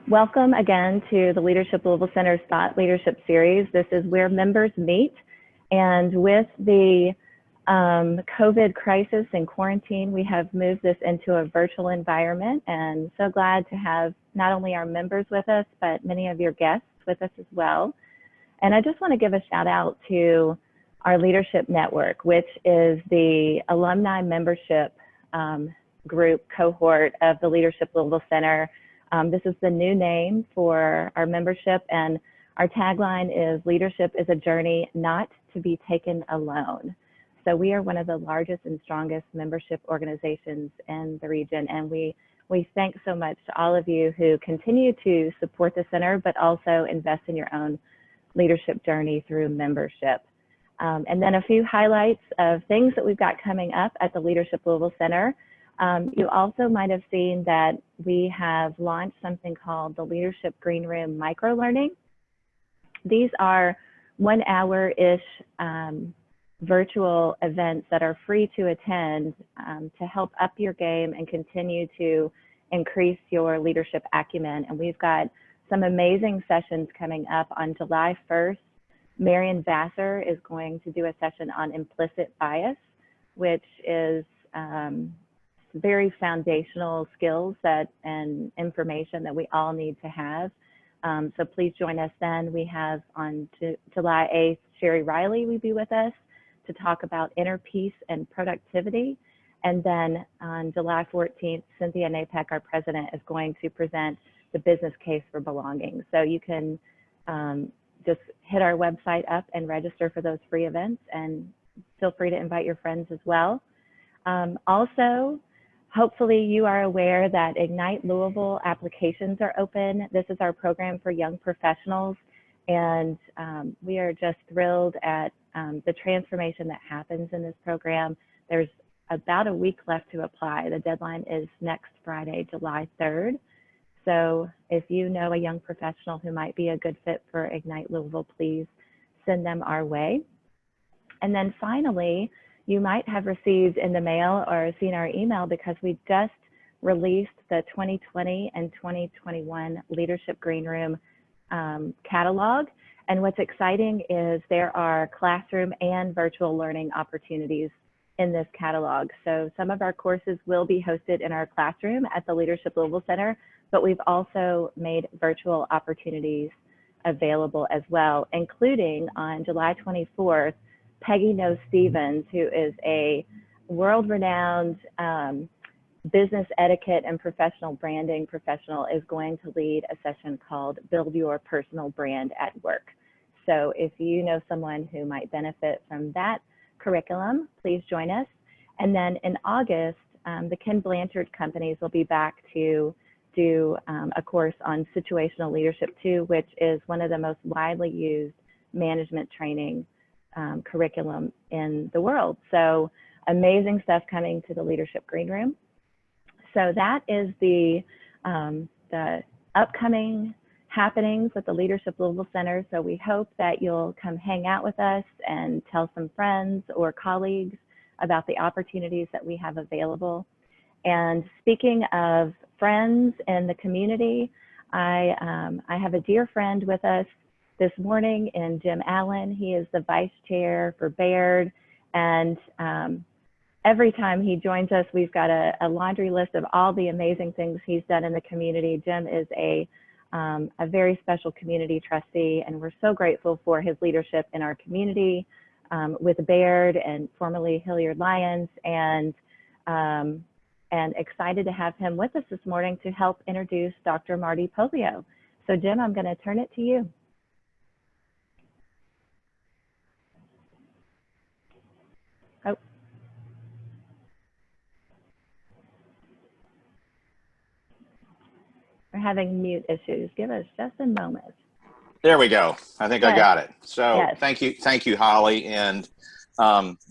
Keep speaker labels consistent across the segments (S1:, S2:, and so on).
S1: Welcome again to the Leadership Louisville Center's Thought Leadership Series. This is where members meet, and with the COVID crisis and quarantine, we have moved this into a virtual environment, and so glad to have not only our members with us, but many of your guests with us as well. And I just want to give a shout out to our leadership network, which is the alumni membership group cohort of the Leadership Louisville Center. This is the new name for our membership, and our tagline is "Leadership is a journey not to be taken alone." So we are one of the largest and strongest membership organizations in the region, and we thank so much to all of you who continue to support the center, but also invest in your own leadership journey through membership. And then a few highlights of things that we've got coming up at the Leadership Louisville Center. You also might have seen that we have launched something called the Leadership Green Room Micro-Learning. These are 1 hour-ish virtual events that are free to attend to help up your game and continue to increase your leadership acumen. And we've got some amazing sessions coming up on July 1st. Marion Vassar is going to do a session on implicit bias, which is very foundational skills and information that we all need to have. So please join us then. We have on July 8th, Sherry Riley will be with us to talk about inner peace and productivity. And then on July 14th, Cynthia Napek, our president, is going to present the business case for belonging. So you can just hit our website up and register for those free events, and feel free to invite your friends as well. Also, hopefully you are aware that Ignite Louisville applications are open. This is our program for young professionals, and we are just thrilled at the transformation that happens in this program. There's about a week left to apply. The deadline is next Friday, July 3rd. So if you know a young professional who might be a good fit for Ignite Louisville, please send them our way. And then finally, you might have received in the mail or seen our email because we just released the 2020 and 2021 Leadership Green Room catalog. And what's exciting is there are classroom and virtual learning opportunities in this catalog. So some of our courses will be hosted in our classroom at the Leadership Louisville Center, but we've also made virtual opportunities available as well, including on July 24th, Peggy Noe Stevens, who is a world-renowned business etiquette and professional branding professional, is going to lead a session called Build Your Personal Brand at Work. So if you know someone who might benefit from that curriculum, please join us. And then in August, the Ken Blanchard companies will be back to do a course on situational leadership too, which is one of the most widely used management training curriculum in the world. So amazing stuff coming to the Leadership Green Room. So that is the upcoming happenings with the Leadership Louisville Center. So we hope that you'll come hang out with us and tell some friends or colleagues about the opportunities that we have available. And speaking of friends in the community, I have a dear friend with us this morning in Jim Allen. He is the vice chair for Baird, and every time he joins us, we've got a laundry list of all the amazing things he's done in the community. Jim is a very special community trustee, and we're so grateful for his leadership in our community with Baird and formerly Hilliard Lyons, and excited to have him with us this morning to help introduce Dr. Marty Pollio. So Jim, I'm going to turn it to you. Oh. We're having mute issues. Give us just a moment.
S2: There we go. I think I got it. So
S1: yes.
S2: Thank you, Holly. And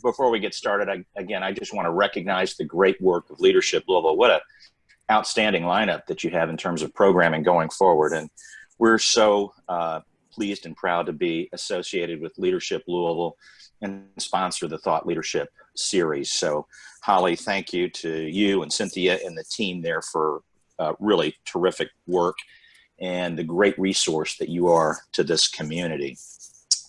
S2: before we get started, I just want to recognize the great work of Leadership Louisville. What an outstanding lineup that you have in terms of programming going forward. And we're so pleased and proud to be associated with Leadership Louisville and sponsor the Thought Leadership series. So Holly, thank you to you and Cynthia and the team there for really terrific work. and the great resource that you are to this community.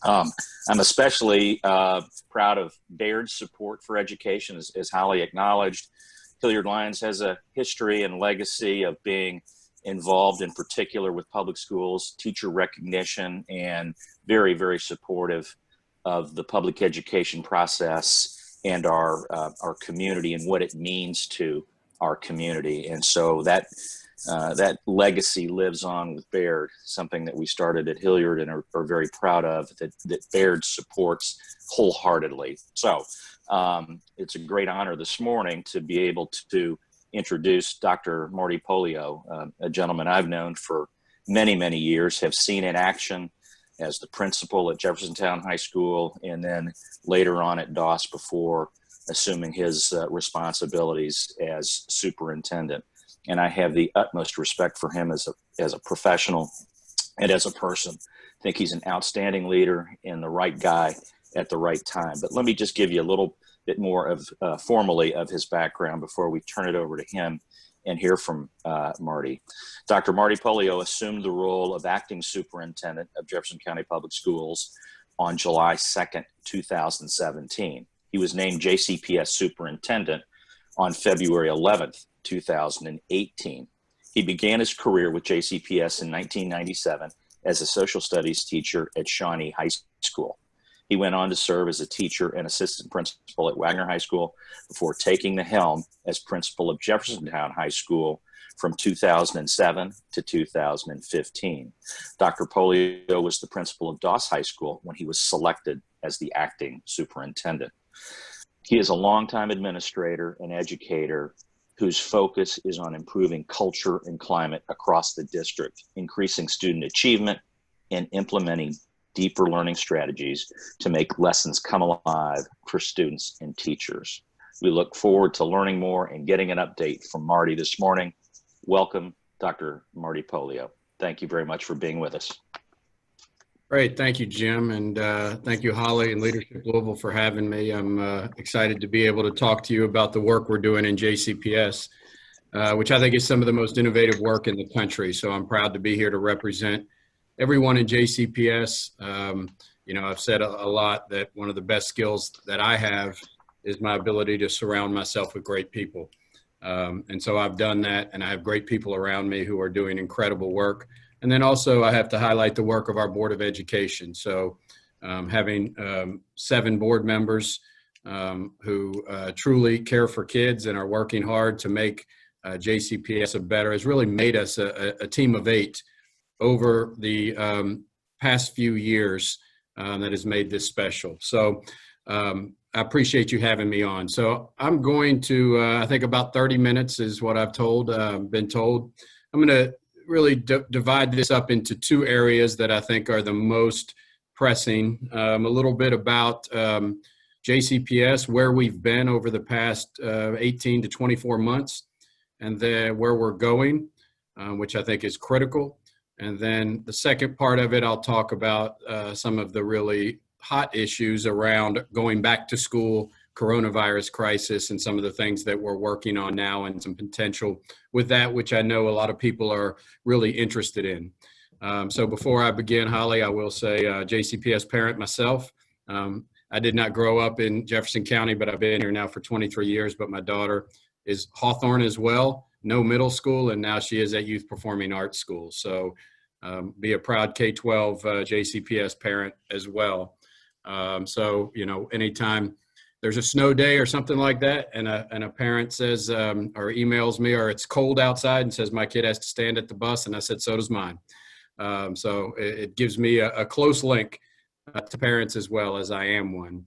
S2: I'm especially proud of Baird's support for education, as Holly acknowledged. Hilliard Lyons has a history and legacy of being involved in particular with public schools, teacher recognition, and very, very supportive of the public education process and our community and what it means to our community. And so that legacy lives on with Baird, something that we started at Hilliard and are very proud of, that Baird supports wholeheartedly. So it's a great honor this morning to be able to introduce Dr. Marty Pollio, a gentleman I've known for many, many years, have seen in action as the principal at Jeffersontown High School, and then later on at Doss before assuming his responsibilities as superintendent. And I have the utmost respect for him as a professional and as a person. I think he's an outstanding leader and the right guy at the right time. But let me just give you a little bit more of formally of his background before we turn it over to him and hear from Marty. Dr. Marty Pollio assumed the role of acting superintendent of Jefferson County Public Schools on July 2nd, 2017. He was named JCPS superintendent on February 11th, 2018. He began his career with JCPS in 1997 as a social studies teacher at Shawnee High School. He went on to serve as a teacher and assistant principal at Wagner High School before taking the helm as principal of Jeffersontown High School from 2007 to 2015. Dr. Pollio was the principal of Doss High School when he was selected as the acting superintendent. He is a longtime administrator and educator whose focus is on improving culture and climate across the district, increasing student achievement, and implementing deeper learning strategies to make lessons come alive for students and teachers. We look forward to learning more and getting an update from Marty this morning. Welcome, Dr. Marty Pollio. Thank you very much for being with us.
S3: Great. Thank you, Jim. And thank you, Holly and Leadership Louisville, for having me. I'm excited to be able to talk to you about the work we're doing in JCPS, which I think is some of the most innovative work in the country. So I'm proud to be here to represent everyone in JCPS. I've said a lot that one of the best skills that I have is my ability to surround myself with great people. And so I've done that, and I have great people around me who are doing incredible work. And then also I have to highlight the work of our Board of Education. So having 7 board members who truly care for kids and are working hard to make JCPS a better has really made us a team of 8 over the past few years that has made this special. So I appreciate you having me on. So I'm going to, I think about 30 minutes is what I've been told. I'm going to really divide this up into 2 areas that I think are the most pressing. A little bit about JCPS, where we've been over the past 18 to 24 months, and then where we're going, which I think is critical. And then the second part of it, I'll talk about some of the really hot issues around going back to school, coronavirus crisis, and some of the things that we're working on now and some potential with that, which I know a lot of people are really interested in. So before I begin, Holly, I will say JCPS parent myself. I did not grow up in Jefferson County, but I've been here now for 23 years, but my daughter is Hawthorne as well, no middle school, and now she is at Youth Performing Arts School. So be a proud K-12 JCPS parent as well. So, anytime there's a snow day or something like that, and a parent says or emails me, or it's cold outside and says my kid has to stand at the bus, and I said, so does mine. So it gives me a close link to parents as well, as I am one.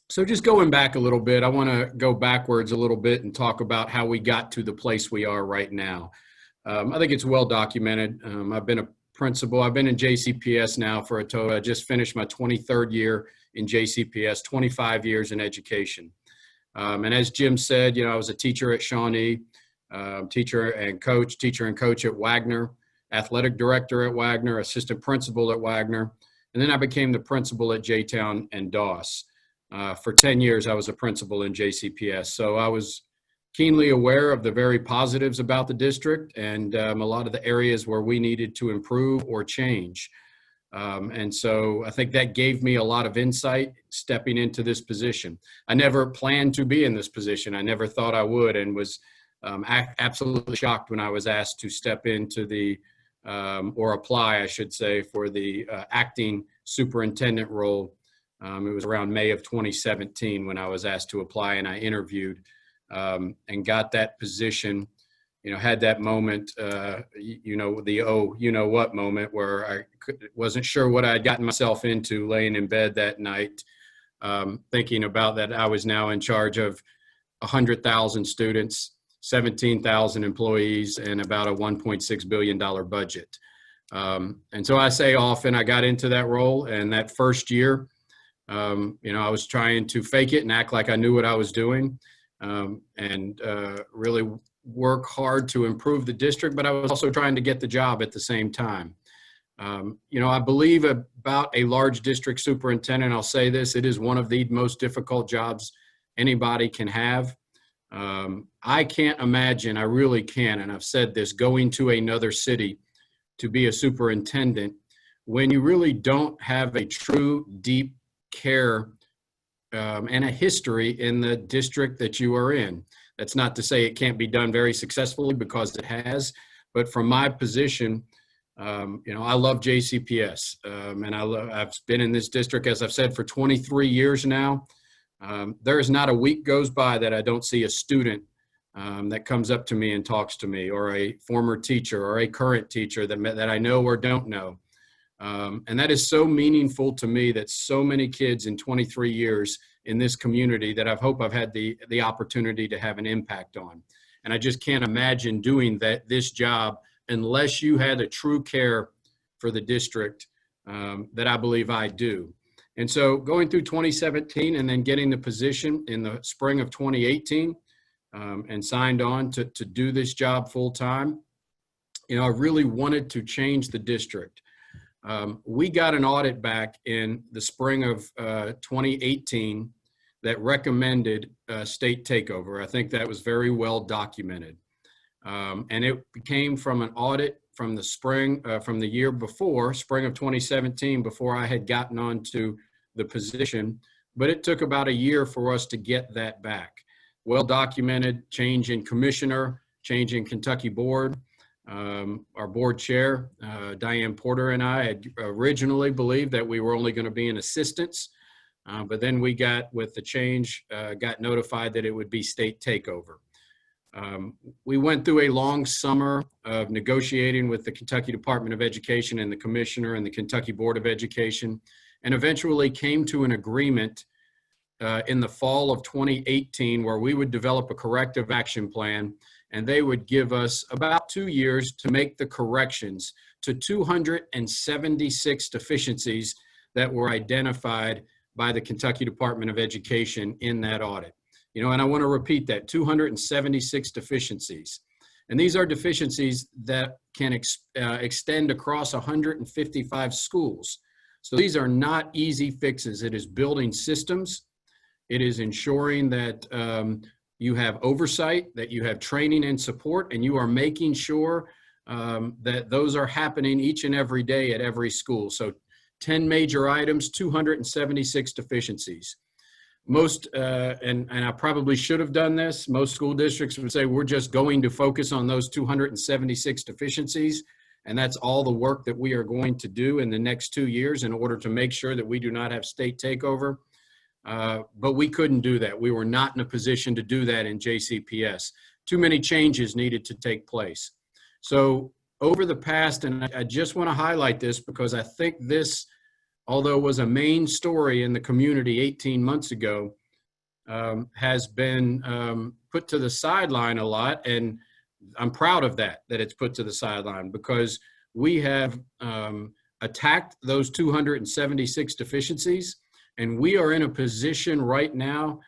S3: So just going back a little bit, I want to go backwards a little bit and talk about how we got to the place we are right now. I think it's well documented. I've been a principal. I've been in JCPS now for a total. I just finished my 23rd year in JCPS, 25 years in education. And as Jim said, I was a teacher at Shawnee, teacher and coach at Wagner, athletic director at Wagner, assistant principal at Wagner. And then I became the principal at J-Town and Doss. For 10 years, I was a principal in JCPS. So I was keenly aware of the very positives about the district and a lot of the areas where we needed to improve or change. And so I think that gave me a lot of insight stepping into this position. I never planned to be in this position. I never thought I would, and was absolutely shocked when I was asked to step into the, or apply, I should say, for the acting superintendent role. It was around May of 2017 when I was asked to apply, and I interviewed and got that position. Had that moment, the oh, you know what moment, where I wasn't sure what I had gotten myself into, laying in bed that night, thinking about that I was now in charge of 100,000 students, 17,000 employees, and about a $1.6 billion budget. And so I say often I got into that role, and that first year, I was trying to fake it and act like I knew what I was doing, and really work hard to improve the district, but I was also trying to get the job at the same time. I believe about a large district superintendent, I'll say this, it is one of the most difficult jobs anybody can have. I can't imagine, I really can't, and I've said this, going to another city to be a superintendent when you really don't have a true deep care and a history in the district that you are in. That's not to say it can't be done very successfully, because it has, but from my position, I love JCPS, and I've been in this district, as I've said, for 23 years now. There is not a week goes by that I don't see a student that comes up to me and talks to me, or a former teacher or a current teacher that I know or don't know. And that is so meaningful to me, that so many kids in 23 years in this community that I hope I've had the opportunity to have an impact on. And I just can't imagine doing this job unless you had a true care for the district that I believe I do. And so going through 2017 and then getting the position in the spring of 2018 and signed on to do this job full time, I really wanted to change the district. We got an audit back in the spring of 2018 that recommended state takeover. I think that was very well documented. And it came from an audit from the spring, from the year before, spring of 2017, before I had gotten onto the position. But it took about a year for us to get that back. Well documented change in commissioner, change in Kentucky board. Our board chair, Diane Porter, and I had originally believed that we were only going to be in assistants, but then we got, with the change, got notified that it would be state takeover. We went through a long summer of negotiating with the Kentucky Department of Education and the commissioner and the Kentucky Board of Education, and eventually came to an agreement in the fall of 2018 where we would develop a corrective action plan, and they would give us about 2 years to make the corrections to 276 deficiencies that were identified by the Kentucky Department of Education in that audit. And I want to repeat that, 276 deficiencies. And these are deficiencies that can extend across 155 schools. So these are not easy fixes. It is building systems. It is ensuring that you have oversight, that you have training and support, and you are making sure that those are happening each and every day at every school. So 10 major items, 276 deficiencies. Most, and I probably should have done this, most school districts would say we're just going to focus on those 276 deficiencies, and that's all the work that we are going to do in the next 2 years in order to make sure that we do not have state takeover. But we couldn't do that. We were not in a position to do that in JCPS. Too many changes needed to take place. So over the past, and I just want to highlight this because I think this, although was a main story in the community 18 months ago, has been put to the sideline a lot. And I'm proud of that it's put to the sideline, because we have attacked those 276 deficiencies. And we are in a position right now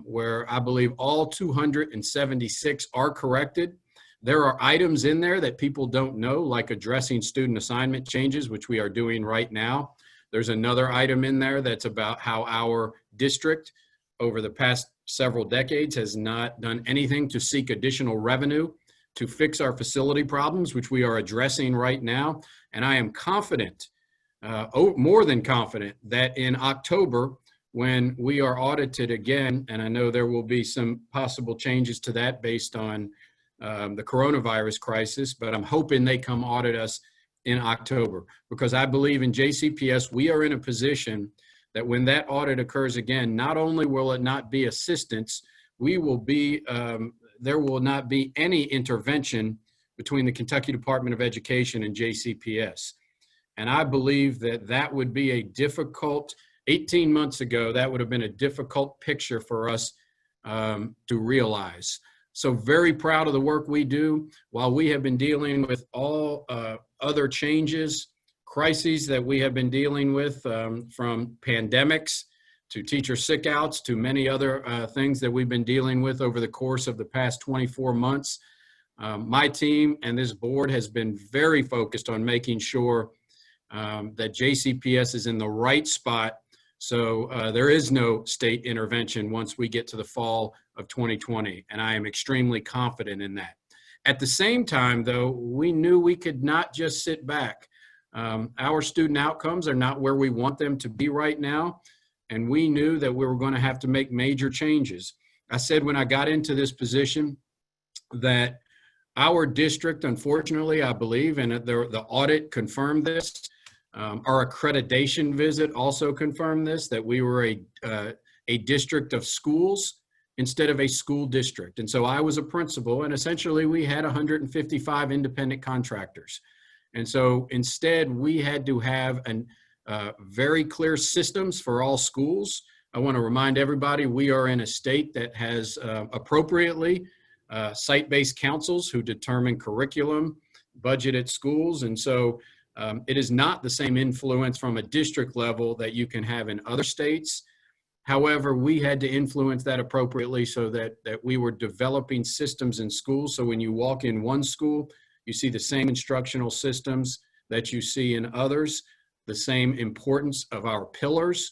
S3: where I believe all 276 are corrected. There are items in there that people don't know, like addressing student assignment changes, which we are doing right now. There's another item in there that's about how our district over the past several decades has not done anything to seek additional revenue to fix our facility problems, which we are addressing right now. And I am confident, more than confident, that in October, when we are audited again, and I know there will be some possible changes to that based on the coronavirus crisis, but I'm hoping they come audit us in October, because I believe in JCPS, we are in a position that when that audit occurs again, not only will it not be assistance, we will be, there will not be any intervention between the Kentucky Department of Education and JCPS. And I believe that that would be a difficult, 18 months ago, that would have been a difficult picture for us to realize. So very proud of the work we do. While we have been dealing with all other changes, crises that we have been dealing with, from pandemics to teacher sick-outs to many other things that we've been dealing with over the course of the past 24 months, my team and this board has been very focused on making sure that JCPS is in the right spot. So there is no state intervention once we get to the fall of 2020, and I am extremely confident in that. At the same time, though, we knew we could not just sit back. Our student outcomes are not where we want them to be right now, and we knew that we were going to have to make major changes. I said when I got into this position that our district, unfortunately, I believe, and the audit confirmed this, our accreditation visit also confirmed this, that we were a district of schools instead of a school district. And so I was a principal, and essentially we had 155 independent contractors. And so instead we had to have very clear systems for all schools. I want to remind everybody we are in a state that has appropriately site-based councils who determine curriculum, budget at schools. And so it is not the same influence from a district level that you can have in other states. However, we had to influence that appropriately so that we were developing systems in schools. So when you walk in one school, you see the same instructional systems that you see in others, the same importance of our pillars,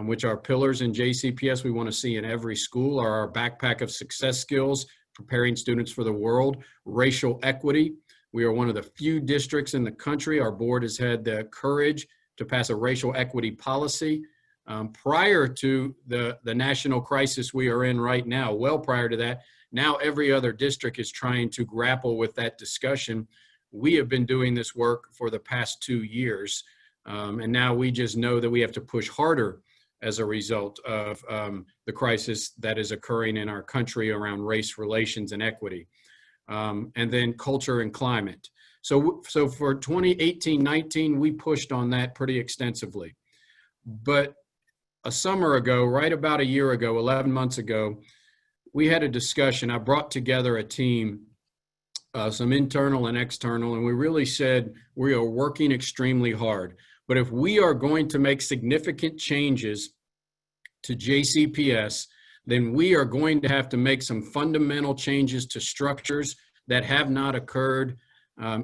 S3: which are pillars in JCPS we want to see in every school, are our backpack of success skills, preparing students for the world, racial equity. We are one of the few districts in the country. Our board has had the courage to pass a racial equity policy prior to the national crisis we are in right now. Well prior to that, now every other district is trying to grapple with that discussion. We have been doing this work for the past 2 years, and now we just know that we have to push harder as a result of the crisis that is occurring in our country around race relations and equity. And then culture and climate. So for 2018-19, we pushed on that pretty extensively. But a summer ago, right about a year ago, 11 months ago, we had a discussion. I brought together a team, some internal and external, and we really said we are working extremely hard. But if we are going to make significant changes to JCPS, then we are going to have to make some fundamental changes to structures that have not occurred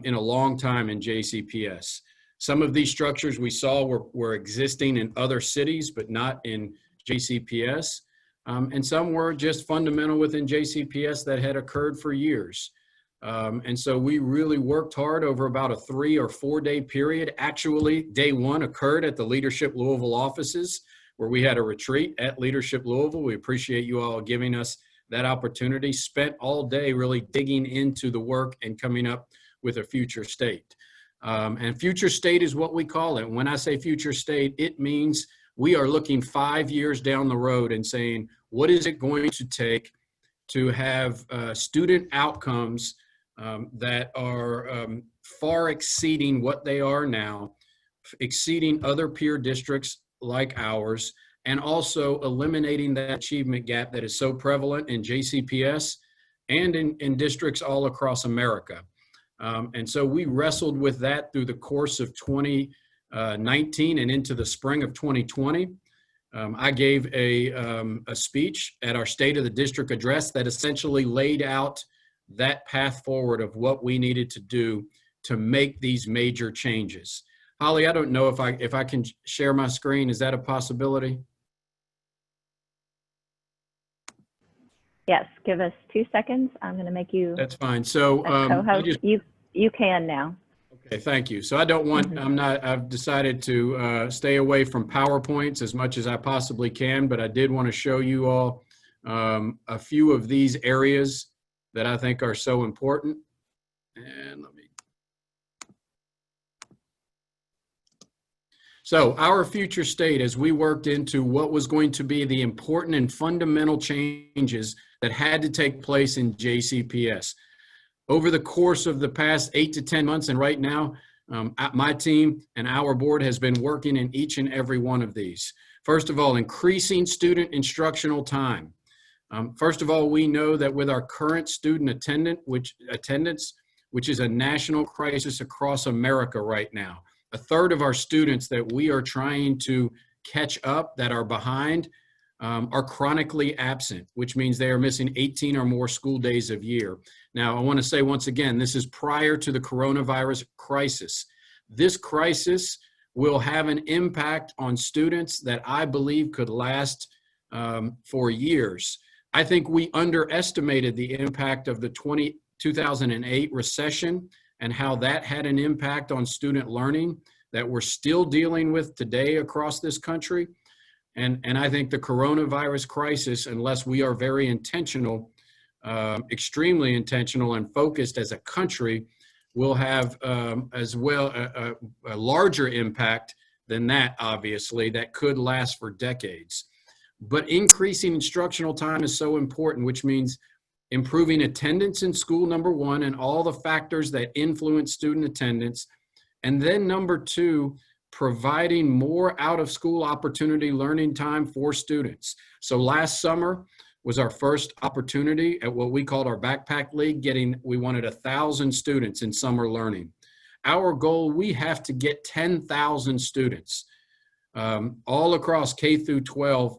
S3: in a long time in JCPS. Some of these structures we saw were existing in other cities, but not in JCPS. And some were just fundamental within JCPS that had occurred for years. And so we really worked hard over about a 3 or 4 day period. Actually, day one occurred at the Leadership Louisville offices, where we had a retreat at Leadership Louisville. We appreciate you all giving us that opportunity. Spent all day really digging into the work and coming up with a future state. And future state is what we call it. When I say future state, it means we are looking 5 years down the road and saying, what is it going to take to have student outcomes that are far exceeding what they are now, exceeding other peer districts like ours, and also eliminating that achievement gap that is so prevalent in JCPS and in districts all across America. And so we wrestled with that through the course of 2019 and into the spring of 2020. I gave a speech at our State of the District address that essentially laid out that path forward of what we needed to do to make these major changes. Holly, I don't know if I can share my screen. Is that a possibility?
S1: Yes, give us 2 seconds. I'm going to make you
S3: That's fine. So
S1: a co-host. You can now.
S3: Okay, thank you. So I don't want,
S1: Mm-hmm.
S3: I've decided to stay away from PowerPoints as much as I possibly can, but I did want to show you all a few of these areas that I think are so important. And so our future state, as we worked into what was going to be the important and fundamental changes that had to take place in JCPS. Over the course of the past 8 to 10 months, and right now, my team and our board has been working in each and every one of these. First of all, increasing student instructional time. First of all, we know that with our current student attendance, which is a national crisis across America right now, a third of our students that we are trying to catch up that are behind are chronically absent, which means they are missing 18 or more school days of year. Now, I want to say once again, this is prior to the coronavirus crisis. This crisis will have an impact on students that I believe could last for years. I think we underestimated the impact of the 2008 recession and how that had an impact on student learning that we're still dealing with today across this country. And I think the coronavirus crisis, unless we are very intentional, extremely intentional and focused as a country, will have as well a larger impact than that, obviously, that could last for decades. But increasing instructional time is so important, which means improving attendance in school, number one, and all the factors that influence student attendance. And then number two, providing more out-of-school opportunity learning time for students. So last summer was our first opportunity at what we called our Backpack League, we wanted 1,000 students in summer learning. Our goal, we have to get 10,000 students all across K through 12,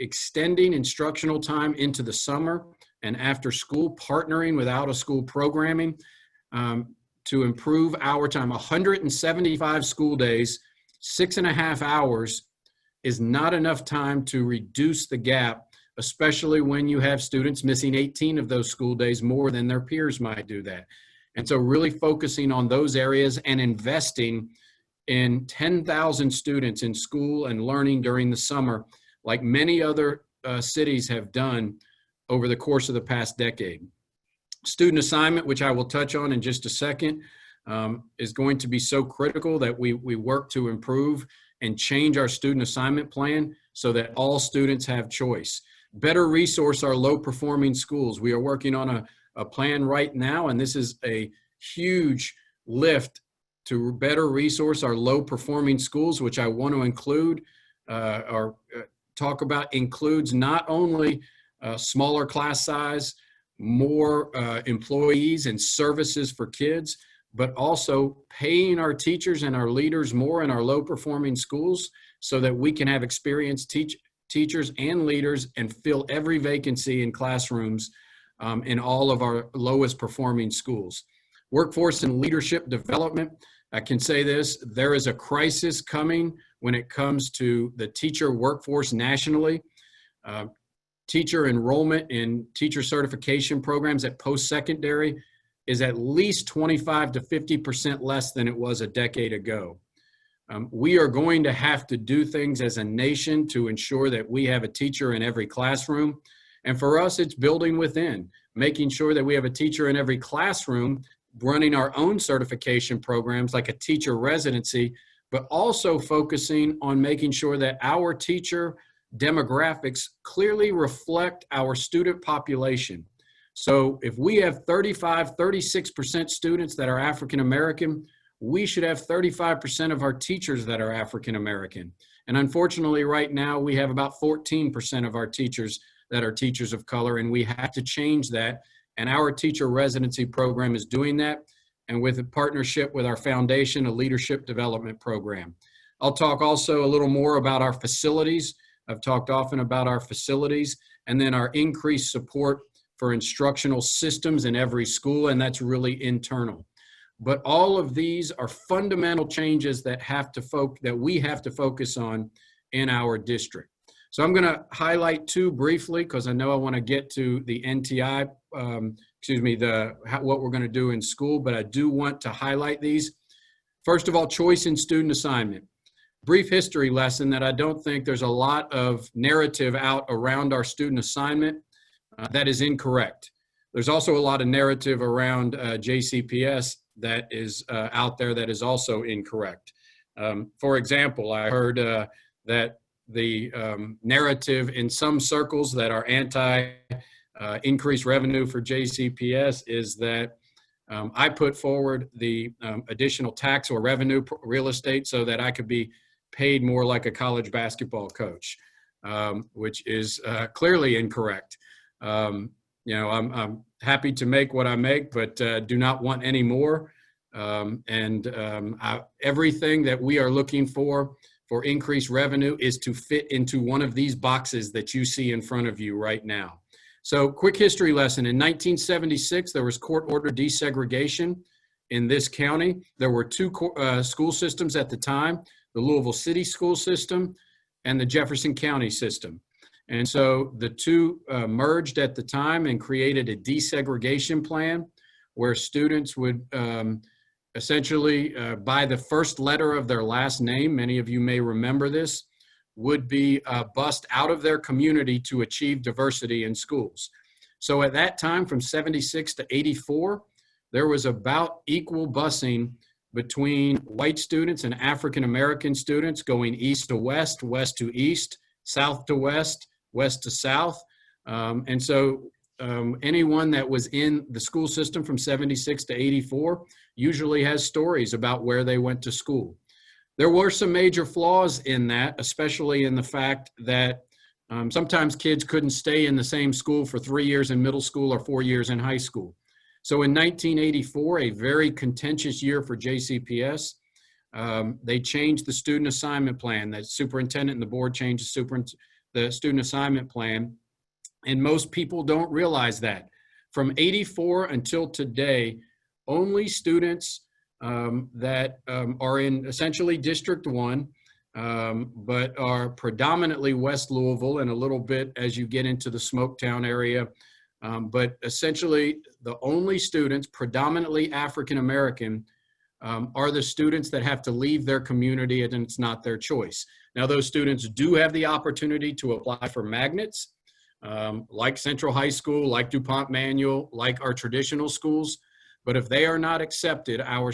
S3: extending instructional time into the summer and after school, partnering with out-of-school programming to improve our time. 175 school days, 6.5 hours is not enough time to reduce the gap, especially when you have students missing 18 of those school days more than their peers might do that. And so really focusing on those areas and investing in 10,000 students in school and learning during the summer, like many other cities have done over the course of the past decade. Student assignment, which I will touch on in just a second, is going to be so critical that we work to improve and change our student assignment plan so that all students have choice. Better resource our low-performing schools. We are working on a plan right now, and this is a huge lift to better resource our low-performing schools, which I want to include talk about includes not only smaller class size, more employees and services for kids, but also paying our teachers and our leaders more in our low-performing schools so that we can have experienced teachers and leaders and fill every vacancy in classrooms in all of our lowest performing schools. Workforce and leadership development. I can say this, there is a crisis coming when it comes to the teacher workforce nationally. Teacher enrollment in teacher certification programs at post-secondary is at least 25 to 50% less than it was a decade ago. We are going to have to do things as a nation to ensure that we have a teacher in every classroom. And for us, it's building within, making sure that we have a teacher in every classroom, running our own certification programs like a teacher residency, but also focusing on making sure that our teacher demographics clearly reflect our student population. So if we have 36% students that are African American, we should have 35% of our teachers that are African American. And unfortunately, right now, we have about 14% of our teachers that are teachers of color, and we have to change that. And our teacher residency program is doing that, and with a partnership with our foundation, a leadership development program. I'll talk also a little more about our facilities. I've talked often about our facilities, and then our increased support for instructional systems in every school, and that's really internal. But all of these are fundamental changes that we have to focus on in our district. So I'm going to highlight two briefly because I know I want to get to the NTI, what we're going to do in school, but I do want to highlight these. First of all, choice in student assignment. Brief history lesson that I don't think there's a lot of narrative out around our student assignment that is incorrect. There's also a lot of narrative around JCPS that is out there that is also incorrect. For example, I heard that the narrative in some circles that are anti-increased revenue for JCPS is that I put forward the additional tax or revenue real estate so that I could be paid more like a college basketball coach, which is clearly incorrect. I'm happy to make what I make, but do not want any more. Everything that we are looking for increased revenue is to fit into one of these boxes that you see in front of you right now. So quick history lesson. In 1976, there was court-ordered desegregation in this county. There were two school systems at the time, the Louisville City school system and the Jefferson County system. And so the two merged at the time and created a desegregation plan where students would essentially, by the first letter of their last name, many of you may remember this, would be bussed out of their community to achieve diversity in schools. So at that time, from 76 to 84, there was about equal busing between white students and African-American students going east to west, west to east, south to west, west to south. And so anyone that was in the school system from 76 to 84 usually has stories about where they went to school. There were some major flaws in that, especially in the fact that sometimes kids couldn't stay in the same school for 3 years in middle school or 4 years in high school. So in 1984, a very contentious year for JCPS, they changed the student assignment plan. The superintendent and the board changed the student assignment plan. And most people don't realize that. From 84 until today, only students that are in essentially District 1, but are predominantly West Louisville and a little bit as you get into the Smoketown area. But essentially, the only students, predominantly African-American, are the students that have to leave their community and it's not their choice. Now, those students do have the opportunity to apply for magnets, like Central High School, like DuPont Manual, like our traditional schools. But if they are not accepted, our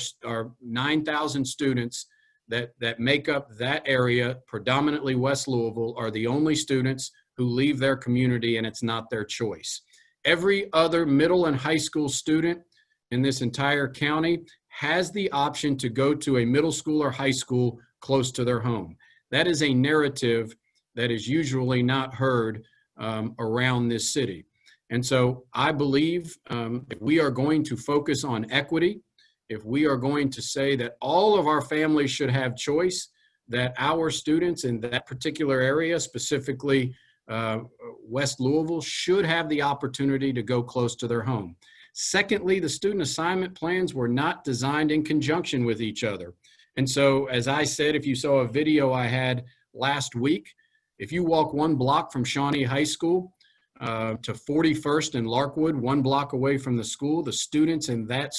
S3: 9,000 students that make up that area, predominantly West Louisville, are the only students who leave their community and it's not their choice. Every other middle and high school student in this entire county has the option to go to a middle school or high school close to their home. That is a narrative that is usually not heard around this city. And so I believe if we are going to focus on equity, if we are going to say that all of our families should have choice, that our students in that particular area, specifically West Louisville, should have the opportunity to go close to their home. Secondly, the student assignment plans were not designed in conjunction with each other. And so, as I said, if you saw a video I had last week, if you walk one block from Shawnee High School to 41st and Larkwood, one block away from the school, the students in that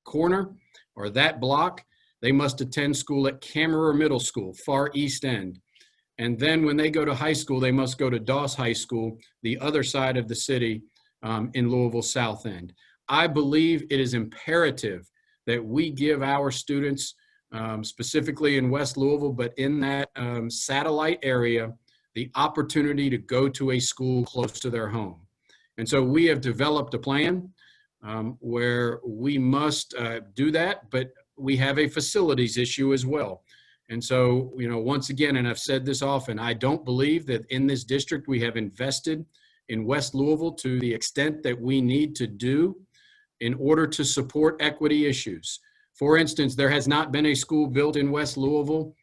S3: corner or that block, they must attend school at Camerer Middle School, far east end. And then when they go to high school, they must go to Doss High School, the other side of the city in Louisville South End. I believe it is imperative that we give our students, specifically in West Louisville, but in that satellite area, the opportunity to go to a school close to their home. And so we have developed a plan where we must do that, but we have a facilities issue as well. And so, once again, and I've said this often, I don't believe that in this district we have invested in West Louisville to the extent that we need to do in order to support equity issues. For instance, there has not been a school built in West Louisville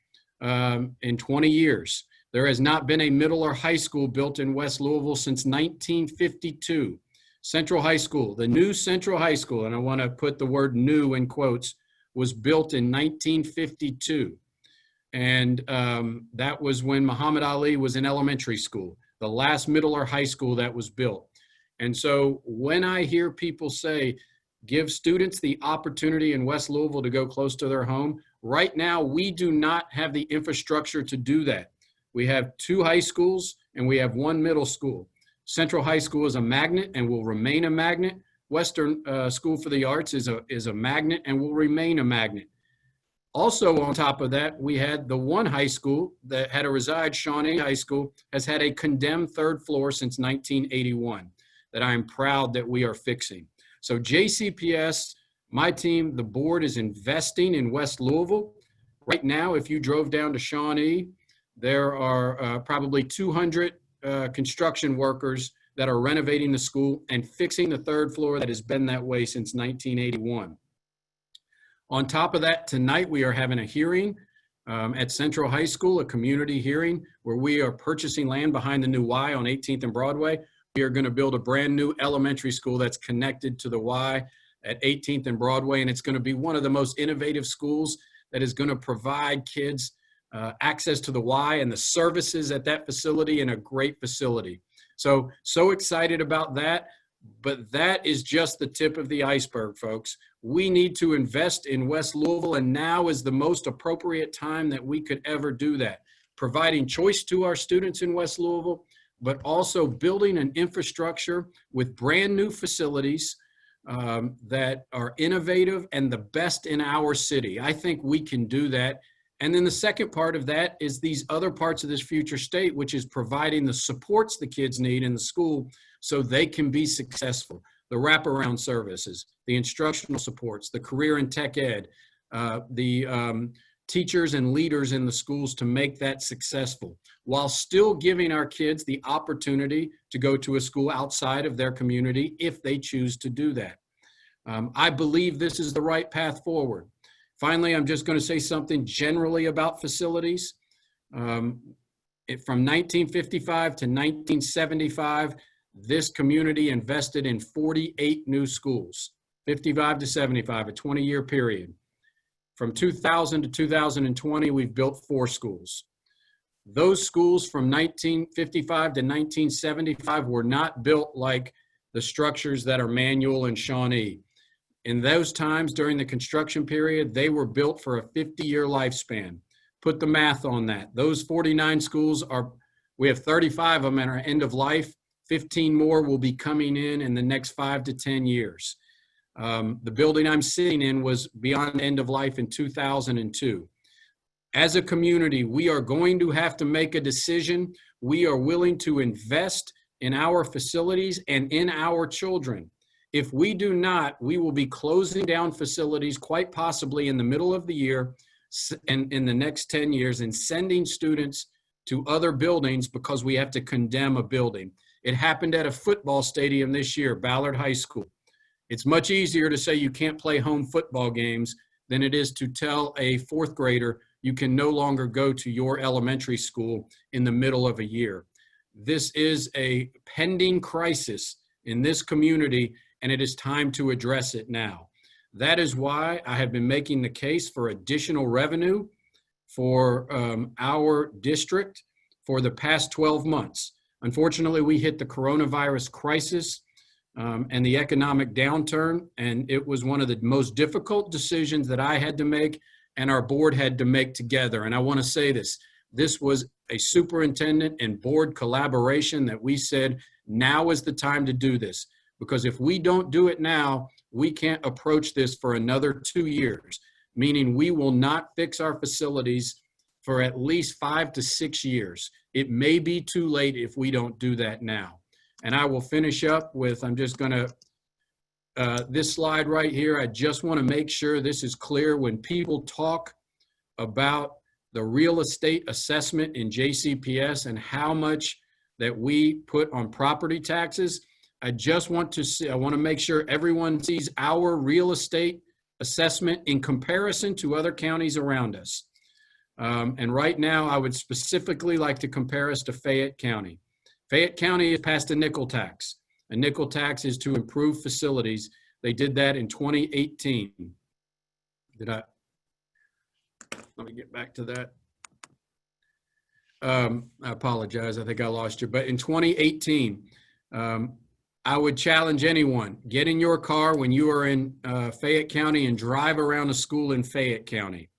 S3: in 20 years. There has not been a middle or high school built in West Louisville since 1952. Central High School, the new Central High School, and I want to put the word new in quotes, was built in 1952. And that was when Muhammad Ali was in elementary school, the last middle or high school that was built. And so when I hear people say, give students the opportunity in West Louisville to go close to their home, right now we do not have the infrastructure to do that. We have 2 high schools and we have 1 middle school. Central High School is a magnet and will remain a magnet. Western School for the Arts is a magnet and will remain a magnet. Also on top of that, we had the one high school that had a reside, Shawnee High School, has had a condemned 3rd floor since 1981 that I am proud that we are fixing. So JCPS, my team, the board is investing in West Louisville. Right now, if you drove down to Shawnee, there are probably 200 construction workers that are renovating the school and fixing the 3rd floor that has been that way since 1981. On top of that, tonight we are having a hearing at Central High School, a community hearing where we are purchasing land behind the new Y on 18th and Broadway. We are going to build a brand new elementary school that's connected to the Y at 18th and Broadway, and it's going to be one of the most innovative schools that is going to provide kids access to the Y and the services at that facility, in a great facility. So excited about that. But that is just the tip of the iceberg, folks. We need to invest in West Louisville, and now is the most appropriate time that we could ever do that. Providing choice to our students in West Louisville, but also building an infrastructure with brand new facilities that are innovative and the best in our city. I think we can do that. And then the second part of that is these other parts of this future state, which is providing the supports the kids need in the school so they can be successful. The wraparound services, the instructional supports, the career and tech ed, the teachers and leaders in the schools to make that successful, while still giving our kids the opportunity to go to a school outside of their community if they choose to do that. I believe this is the right path forward. Finally, I'm just going to say something generally about facilities. From 1955 to 1975, this community invested in 48 new schools, 55 to 75, a 20-year period. From 2000 to 2020, we've built 4 schools. Those schools from 1955 to 1975 were not built like the structures that are Manual and Shawnee. In those times during the construction period, they were built for a 50-year lifespan. Put the math on that. Those 49 schools we have 35 of them at our end of life. 15 more will be coming in the next 5 to 10 years. The building I'm sitting in was beyond end of life in 2002. As a community, we are going to have to make a decision. We are willing to invest in our facilities and in our children. If we do not, we will be closing down facilities quite possibly in the middle of the year and in the next 10 years and sending students to other buildings because we have to condemn a building. It happened at a football stadium this year, Ballard High School. It's much easier to say you can't play home football games than it is to tell a 4th grader you can no longer go to your elementary school in the middle of a year. This is a pending crisis in this community, and it is time to address it now. That is why I have been making the case for additional revenue for our district for the past 12 months. Unfortunately, we hit the coronavirus crisis and the economic downturn, and it was one of the most difficult decisions that I had to make and our board had to make together. And I want to say this was a superintendent and board collaboration that we said, now is the time to do this. Because if we don't do it now, we can't approach this for another 2 years, meaning we will not fix our facilities for at least 5 to 6 years. It may be too late if we don't do that now. And I will finish up with, I'm just going to, this slide right here, I just want to make sure this is clear. When people talk about the real estate assessment in JCPS and how much that we put on property taxes, I just want to see, I want to make sure everyone sees our real estate assessment in comparison to other counties around us. And right now, I would specifically like to compare us to Fayette County. Fayette County has passed a nickel tax. A nickel tax is to improve facilities. They did that in 2018. Let me get back to that. I apologize. I think I lost you. But in 2018, I would challenge anyone, get in your car when you are in Fayette County and drive around a school in Fayette County.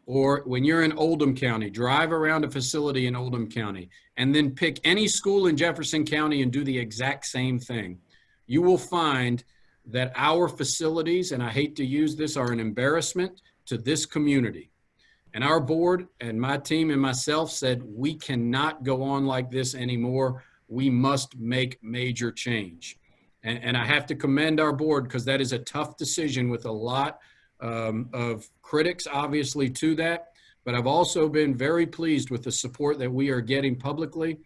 S3: Or when you're in Oldham County, drive around a facility in Oldham County, and then pick any school in Jefferson County and do the exact same thing. You will find that our facilities, and I hate to use this, are an embarrassment to this community. And our board and my team and myself said, we cannot go on like this anymore. We must make major change. And I have to commend our board, because that is a tough decision with a lot of critics, obviously, to that. But I've also been very pleased with the support that we are getting publicly,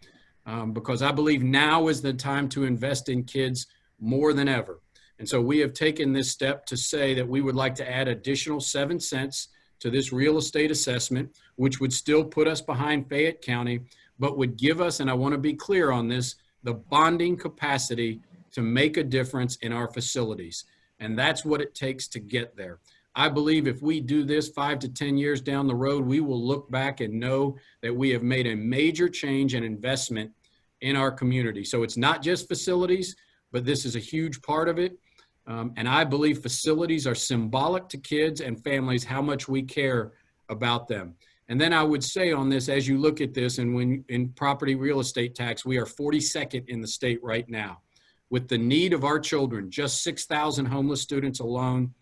S3: because I believe now is the time to invest in kids more than ever. And so we have taken this step to say that we would like to add additional 7 cents to this real estate assessment, which would still put us behind Fayette County, but would give us, and I want to be clear on this, the bonding capacity to make a difference in our facilities. And that's what it takes to get there. I believe if we do this 5 to 10 years down the road, we will look back and know that we have made a major change and investment in our community. So it's not just facilities, but this is a huge part of it. And I believe facilities are symbolic to kids and families, how much we care about them. And then I would say on this, as you look at this, and when in property real estate tax, we are 42nd in the state right now. With the need of our children, just 6,000 homeless students alone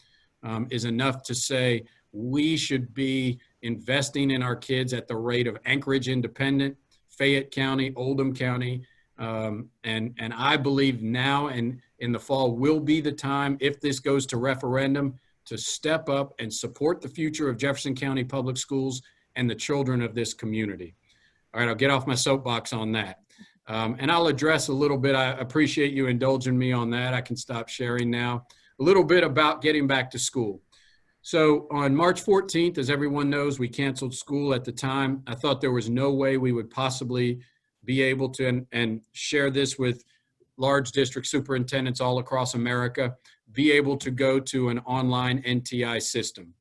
S3: is enough to say we should be investing in our kids at the rate of Anchorage Independent, Fayette County, Oldham County. And I believe now and in the fall will be the time, if this goes to referendum, to step up and support the future of Jefferson County Public Schools and the children of this community. All right, I'll get off my soapbox on that. And I'll address a little bit, I appreciate you indulging me on that. I can stop sharing now. A little bit about getting back to school. So on March 14th, as everyone knows, we canceled school at the time. I thought there was no way we would possibly be able to, and share this with large district superintendents all across America, be able to go to an online NTI system.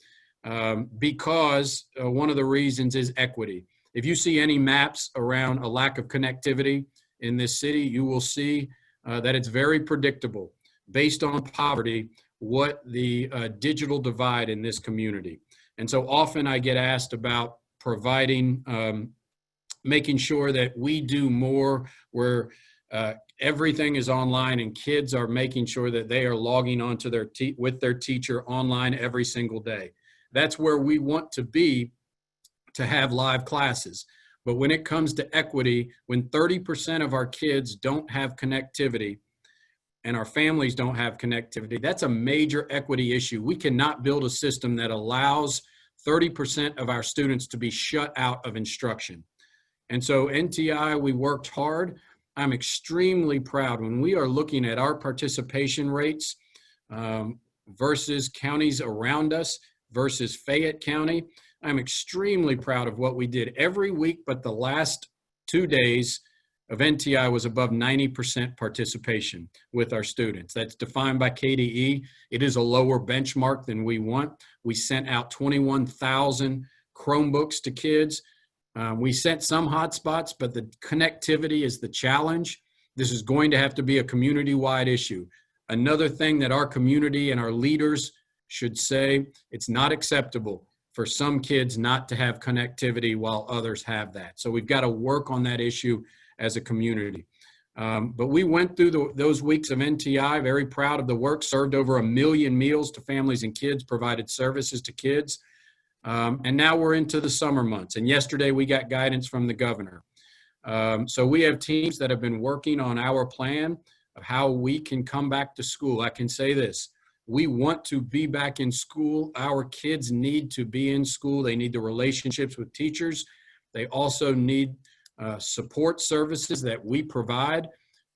S3: Because one of the reasons is equity. If you see any maps around a lack of connectivity in this city, you will see that it's very predictable based on poverty, what the digital divide in this community. And so often I get asked about providing, making sure that we do more where everything is online and kids are making sure that they are logging on to with their teacher online every single day. That's where we want to be to have live classes. But when it comes to equity, when 30% of our kids don't have connectivity and our families don't have connectivity, that's a major equity issue. We cannot build a system that allows 30% of our students to be shut out of instruction. And so NTI, we worked hard. I'm extremely proud when we are looking at our participation rates versus counties around us versus Fayette County. I'm extremely proud of what we did every week, but the last 2 days of NTI was above 90% participation with our students. That's defined by KDE. It is a lower benchmark than we want. We sent out 21,000 Chromebooks to kids. We sent some hotspots, but the connectivity is the challenge. This is going to have to be a community-wide issue. Another thing that our community and our leaders should say, it's not acceptable for some kids not to have connectivity while others have that. So we've got to work on that issue as a community. But we went through those weeks of NTI, very proud of the work, served over 1 million meals to families and kids, provided services to kids. And now we're into the summer months. And yesterday we got guidance from the governor. So we have teams that have been working on our plan of how we can come back to school. I can say this, we want to be back in school. Our kids need to be in school. They need the relationships with teachers. They also need support services that we provide.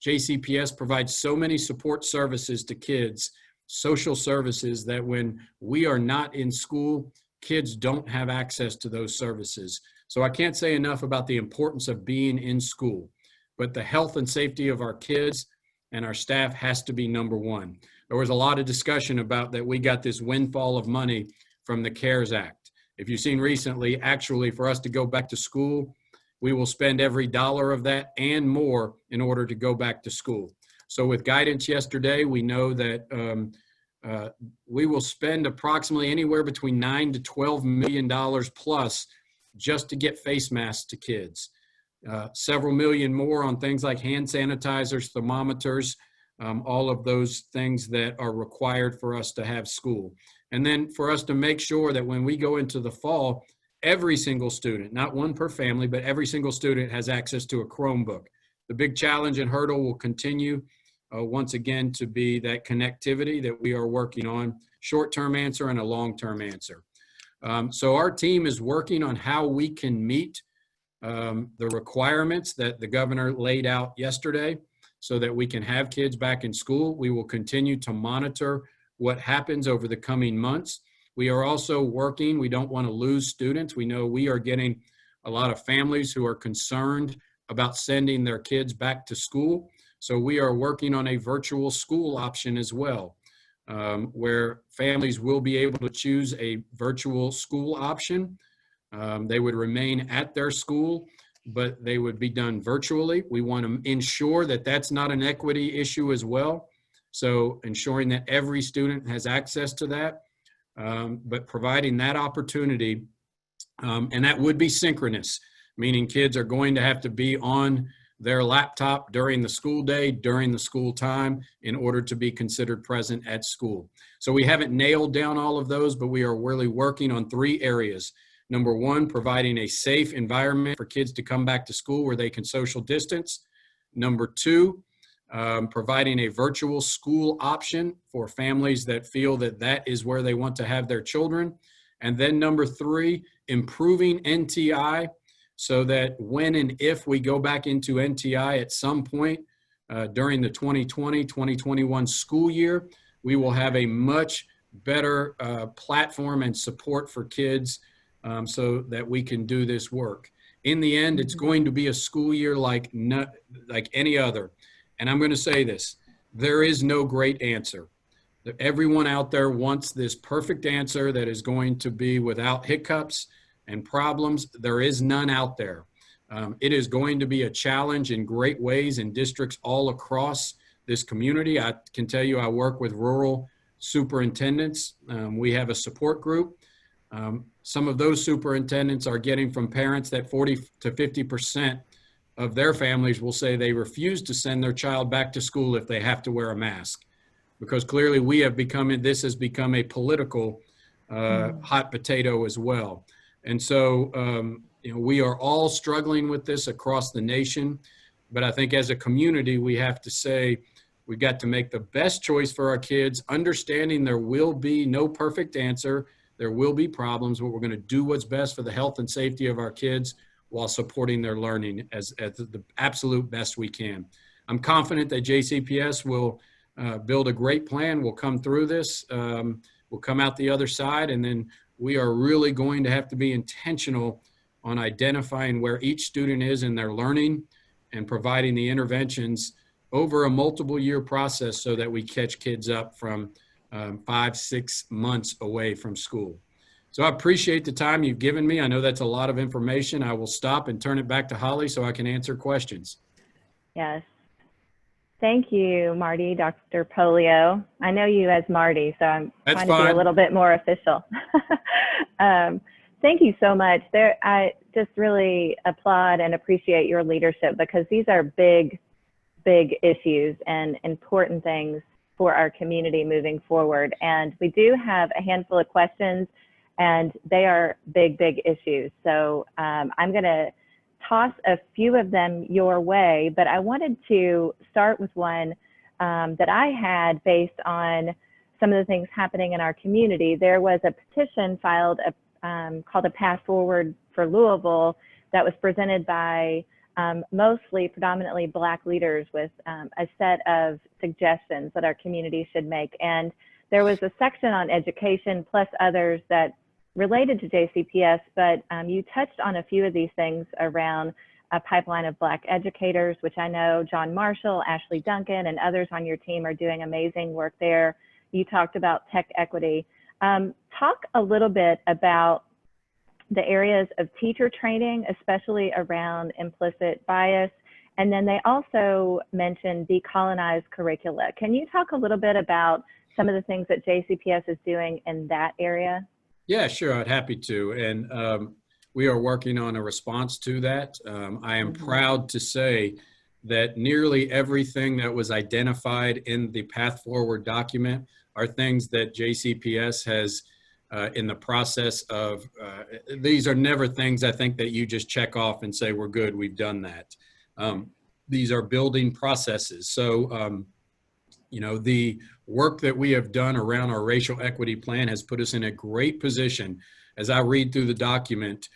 S3: JCPS provides so many support services to kids, social services, that when we are not in school, kids don't have access to those services. So I can't say enough about the importance of being in school, but the health and safety of our kids and our staff has to be number one. There was a lot of discussion about that we got this windfall of money from the CARES Act. If you've seen recently, actually for us to go back to school, we will spend every dollar of that and more in order to go back to school. So with guidance yesterday, we know that we will spend approximately anywhere between $9 to $12 million plus just to get face masks to kids. Several million more on things like hand sanitizers, thermometers, all of those things that are required for us to have school. And then for us to make sure that when we go into the fall, every single student, not one per family, but every single student has access to a Chromebook. The big challenge and hurdle will continue once again to be that connectivity that we are working on, short-term answer and a long-term answer. So our team is working on how we can meet the requirements that the governor laid out yesterday so that we can have kids back in school. We will continue to monitor what happens over the coming months. We are also working, we don't want to lose students. We know we are getting a lot of families who are concerned about sending their kids back to school. So we are working on a virtual school option as well, where families will be able to choose a virtual school option. They would remain at their school, but they would be done virtually. We want to ensure that that's not an equity issue as well. So ensuring that every student has access to that, but providing that opportunity, and that would be synchronous, meaning kids are going to have to be on their laptop during the school day, during the school time, in order to be considered present at school. So we haven't nailed down all of those, but we are really working on 3 areas. Number 1, providing a safe environment for kids to come back to school where they can social distance. Number 2, providing a virtual school option for families that feel that that is where they want to have their children. And then number 3, improving NTI so that when and if we go back into NTI at some point during the 2020-2021 school year, we will have a much better platform and support for kids so that we can do this work. In the end, it's going to be a school year like any other. And I'm going to say this, there is no great answer. Everyone out there wants this perfect answer that is going to be without hiccups and problems. There is none out there. It is going to be a challenge in great ways in districts all across this community. I can tell you I work with rural superintendents. We have a support group. Some of those superintendents are getting from parents that 40 to 50% of their families will say they refuse to send their child back to school if they have to wear a mask. Because clearly this has become a political hot potato as well. And so, we are all struggling with this across the nation, but I think as a community, we have to say, we've got to make the best choice for our kids, understanding there will be no perfect answer. There will be problems, but we're going to do what's best for the health and safety of our kids while supporting their learning as the absolute best we can. I'm confident that JCPS will build a great plan. We'll come through this. We'll come out the other side, and then we are really going to have to be intentional on identifying where each student is in their learning and providing the interventions over a multiple year process so that we catch kids up from 5-6 months away from school. So I appreciate the time you've given me. I know that's a lot of information. I will stop and turn it back to Holly so I can answer questions.
S1: Yes. Thank you, Marty, Dr. Pollio. I know you as Marty, so I'm trying to be a little bit more official. Thank you so much. I just really applaud and appreciate your leadership because these are big, big issues and important things for our community moving forward. And we do have a handful of questions, and they are big, big issues. So I'm going to toss a few of them your way, but I wanted to start with one that I had based on some of the things happening in our community. There was a petition filed called a Path Forward for Louisville that was presented by mostly predominantly Black leaders with a set of suggestions that our community should make. And there was a section on education plus others that related to JCPS, but you touched on a few of these things around a pipeline of Black educators, which I know John Marshall, Ashley Duncan, and others on your team are doing amazing work there. You talked about tech equity. Talk a little bit about the areas of teacher training, especially around implicit bias. And then they also mentioned decolonized curricula. Can you talk a little bit about some of the things that JCPS is doing in that area?
S3: Yeah, sure. I'd happy to. And we are working on a response to that. I am proud to say that nearly everything that was identified in the Path Forward document are things that JCPS has in the process of. These are never things I think that you just check off and say, we're good, we've done that. These are building processes. So, you know, the work that we have done around our racial equity plan has put us in a great position. As I read through the document,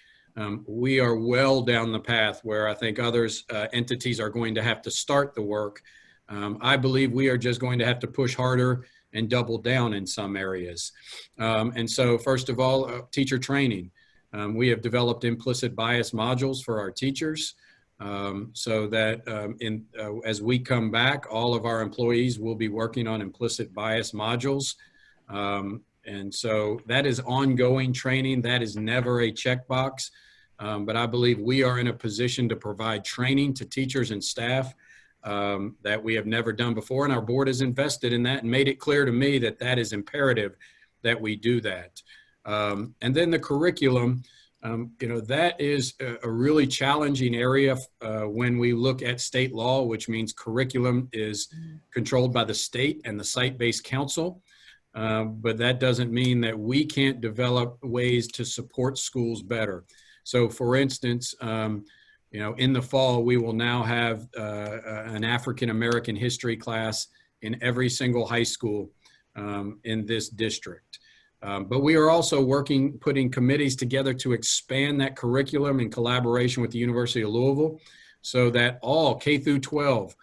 S3: we are well down the path where I think others, entities are going to have to start the work. I believe we are just going to have to push harder and double down in some areas. And so first of all, teacher training. We have developed implicit bias modules for our teachers. So that as we come back, all of our employees will be working on implicit bias modules. And so that is ongoing training. That is never a checkbox. But I believe we are in a position to provide training to teachers and staff that we have never done before. And our board has invested in that and made it clear to me that that is imperative that we do that. And then the curriculum. You know, that is a really challenging area when we look at state law, which means curriculum is controlled by the state and the site-based council. But that doesn't mean that we can't develop ways to support schools better. So for instance, you know, in the fall, we will now have an African-American history class in every single high school in this district. But we are also putting committees together to expand that curriculum in collaboration with the University of Louisville so that all K through 12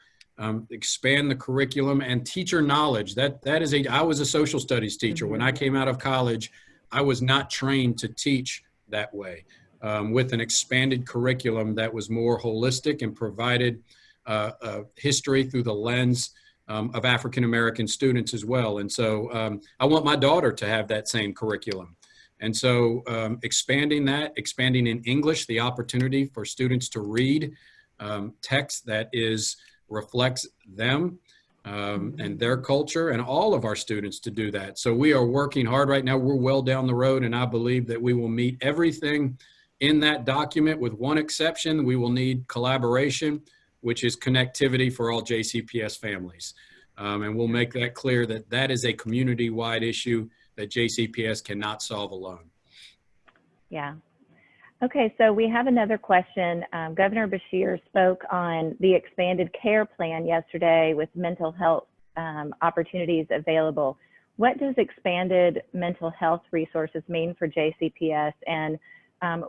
S3: expand the curriculum and teacher knowledge. I was a social studies teacher. When I came out of college, I was not trained to teach that way with an expanded curriculum that was more holistic and provided history through the lens of African-American students as well. And so I want my daughter to have that same curriculum. And so expanding in English, the opportunity for students to read text that reflects them and their culture, and all of our students to do that. So we are working hard right now. We're well down the road, and I believe that we will meet everything in that document with one exception. We will need collaboration, which is connectivity for all JCPS families. And we'll make that clear that that is a community-wide issue that JCPS cannot solve alone.
S1: Yeah. Okay, so we have another question. Governor Beshear spoke on the expanded care plan yesterday with mental health opportunities available. What does expanded mental health resources mean for JCPS, and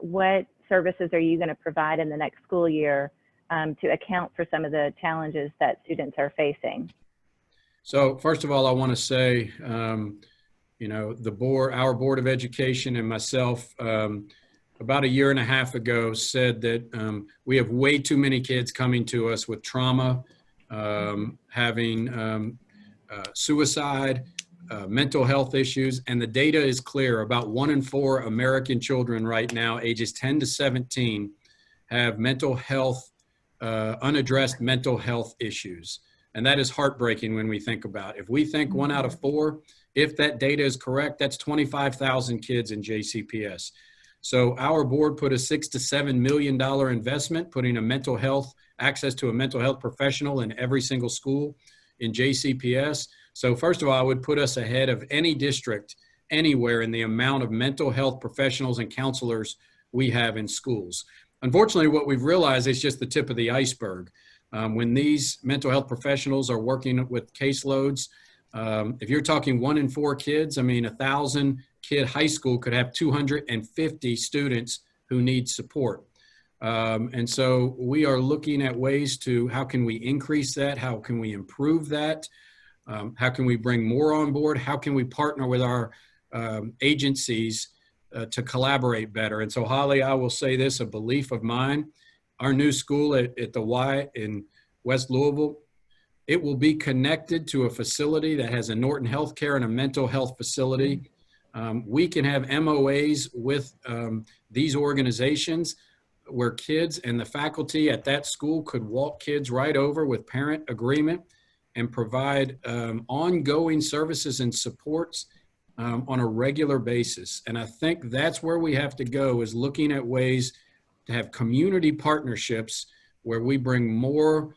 S1: what services are you going to provide in the next school year to account for some of the challenges that students are facing?
S3: So first of all, I want to say, you know, our Board of Education and myself, about 1.5 years ago said that we have way too many kids coming to us with trauma, having suicide, mental health issues, and the data is clear. About 1 in 4 American children right now, ages 10 to 17, have mental health, unaddressed mental health issues. And that is heartbreaking when we think about it. If we think 1 out of 4, if that data is correct, that's 25,000 kids in JCPS. So our board put a $6 to $7 million investment, putting access to a mental health professional in every single school in JCPS. So first of all, I would put us ahead of any district anywhere in the amount of mental health professionals and counselors we have in schools. Unfortunately, what we've realized is just the tip of the iceberg. When these mental health professionals are working with caseloads, if you're talking 1 in 4 kids, I mean, 1,000 kid high school could have 250 students who need support. And so we are looking at ways to, how can we increase that? How can we improve that? How can we bring more on board? How can we partner with our agencies to collaborate better? And so, Holly, I will say this, a belief of mine, our new school at the Y in West Louisville, it will be connected to a facility that has a Norton Healthcare and a mental health facility We can have MOAs with these organizations where kids and the faculty at that school could walk kids right over with parent agreement and provide ongoing services and supports on a regular basis. And I think that's where we have to go, is looking at ways to have community partnerships where we bring more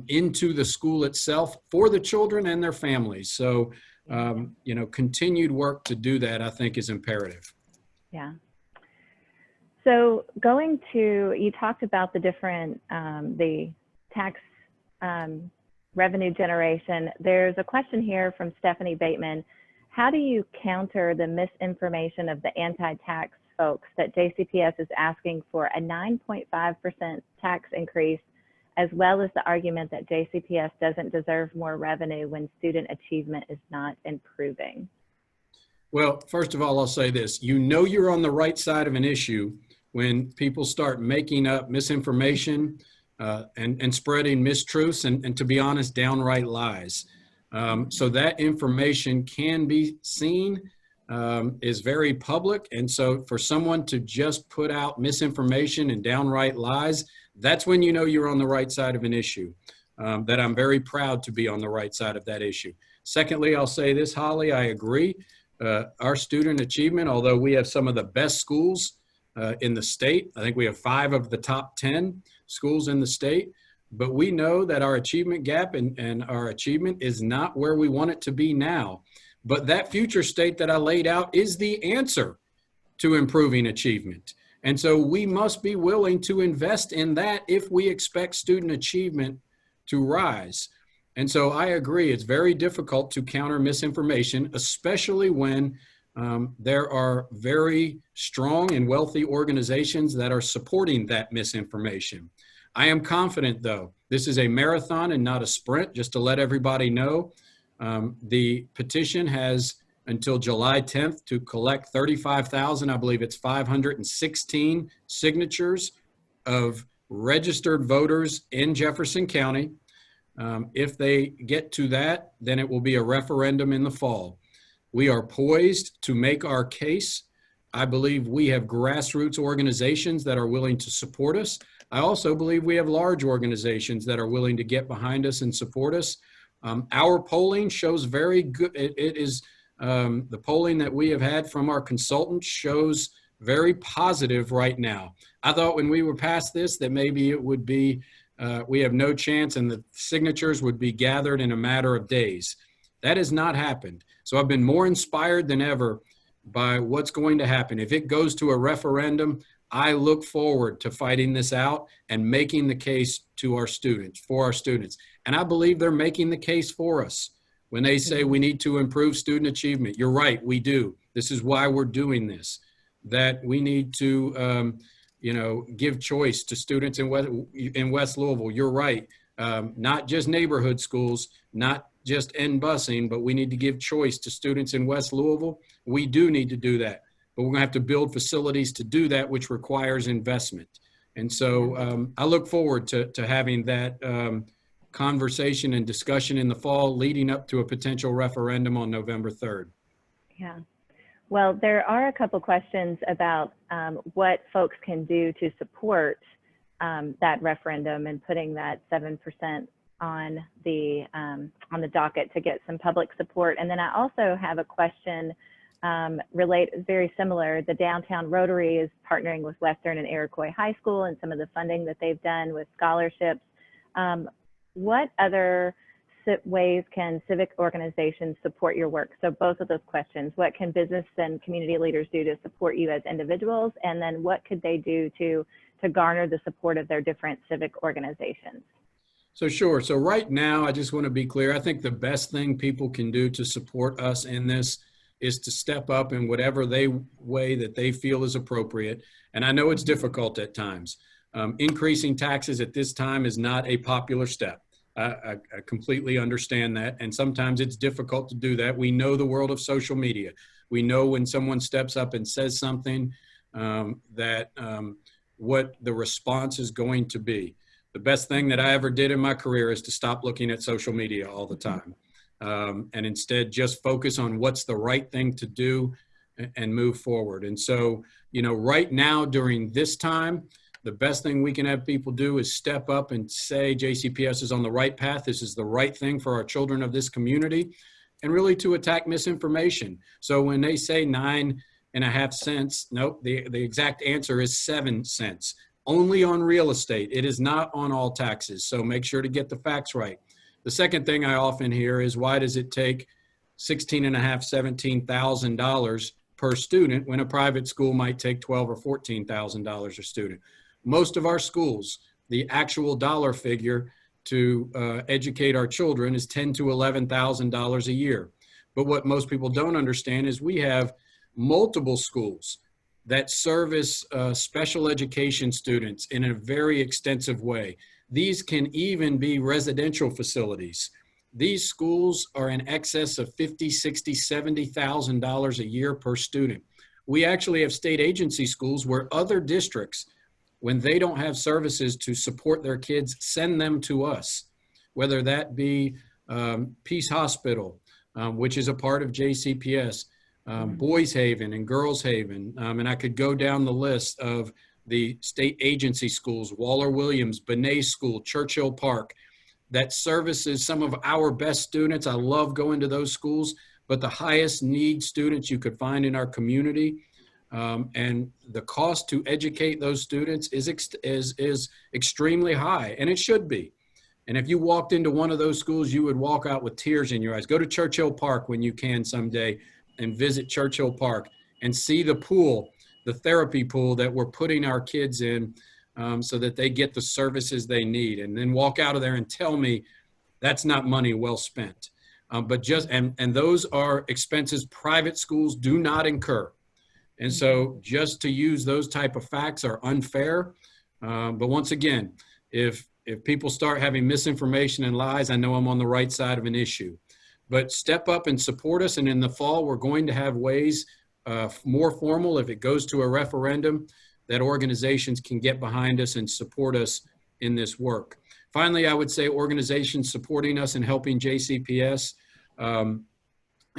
S3: into the school itself for the children and their families. So, continued work to do that, I think, is imperative.
S1: Yeah. So you talked about the different, the tax revenue generation. There's a question here from Stephanie Bateman. How do you counter the misinformation of the anti-tax folks that JCPS is asking for a 9.5% tax increase, as well as the argument that JCPS doesn't deserve more revenue when student achievement is not improving?
S3: Well, first of all, I'll say this. You're on the right side of an issue when people start making up misinformation and spreading mistruths and, to be honest, downright lies. So that information can be seen, is very public. And so for someone to just put out misinformation and downright lies, that's when you're on the right side of an issue, that I'm very proud to be on the right side of that issue. Secondly, I'll say this, Holly, I agree. Our student achievement, although we have some of the best schools in the state, I think we have 5 of the top 10 schools in the state, but we know that our achievement gap and our achievement is not where we want it to be now. But that future state that I laid out is the answer to improving achievement. And so we must be willing to invest in that if we expect student achievement to rise. And so I agree, it's very difficult to counter misinformation, especially when there are very strong and wealthy organizations that are supporting that misinformation. I am confident, though, this is a marathon and not a sprint, just to let everybody know. The petition has until July 10th to collect 35,000, I believe it's 516 signatures of registered voters in Jefferson County. If they get to that, then it will be a referendum in the fall. We are poised to make our case. I believe we have grassroots organizations that are willing to support us. I also believe we have large organizations that are willing to get behind us and support us. Our polling shows very good. It is the polling that we have had from our consultants shows very positive right now. I thought when we were past this that maybe it would be, we have no chance and the signatures would be gathered in a matter of days. That has not happened. So I've been more inspired than ever by what's going to happen. If it goes to a referendum, I look forward to fighting this out and making the case to our students, for our students. And I believe they're making the case for us when they say we need to improve student achievement. You're right, we do. This is why we're doing this, that we need to, give choice to students in West Louisville. You're right, not just neighborhood schools, not just end busing, but we need to give choice to students in West Louisville. We do need to do that, but we're gonna have to build facilities to do that, which requires investment. And so I look forward to having that conversation and discussion in the fall leading up to a potential referendum on November 3rd.
S1: Yeah. Well, there are a couple questions about what folks can do to support that referendum and putting that 7% on the docket to get some public support. And then I also have a question very similar. The Downtown Rotary is partnering with Western and Iroquois High School and some of the funding that they've done with scholarships. What other ways can civic organizations support your work? So both of those questions, what can business and community leaders do to support you as individuals? And then what could they do to garner the support of their different civic organizations?
S3: So sure. So right now, I just want to be clear. I think the best thing people can do to support us in this is to step up in whatever way that they feel is appropriate. And I know it's difficult at times. Increasing taxes at this time is not a popular step. I completely understand that. And sometimes it's difficult to do that. We know the world of social media. We know when someone steps up and says something what the response is going to be. The best thing that I ever did in my career is to stop looking at social media all the time and instead just focus on what's the right thing to do and move forward. And so, you know, right now during this time, the best thing we can have people do is step up and say JCPS is on the right path. This is the right thing for our children of this community, and really to attack misinformation. So when they say 9.5 cents, nope, the exact answer is 7 cents. Only on real estate. It is not on all taxes. So make sure to get the facts right. The second thing I often hear is, why does it take $16,500, $17,000 per student when a private school might take $12,000 or $14,000 a student? Most of our schools, the actual dollar figure to educate our children is $10,000 to $11,000 a year. But what most people don't understand is we have multiple schools that service special education students in a very extensive way. These can even be residential facilities. These schools are in excess of $50,000, $60,000, $70,000 a year per student. We actually have state agency schools where other districts, when they don't have services to support their kids, send them to us, whether that be Peace Hospital, which is a part of JCPS, Boys Haven and Girls Haven, and I could go down the list of the state agency schools, Waller Williams, Benet School, Churchill Park, that services some of our best students. I love going to those schools, but the highest need students you could find in our community. And the cost to educate those students is extremely high, and it should be. And if you walked into one of those schools, you would walk out with tears in your eyes. Go to Churchill Park when you can someday and visit Churchill Park and see the pool, the therapy pool that we're putting our kids in so that they get the services they need. And then walk out of there and tell me that's not money well spent. And those are expenses private schools do not incur. And so just to use those type of facts are unfair. But once again, if people start having misinformation and lies, I know I'm on the right side of an issue. But step up and support us. And in the fall, we're going to have ways more formal, if it goes to a referendum, that organizations can get behind us and support us in this work. Finally, I would say organizations supporting us and helping JCPS. And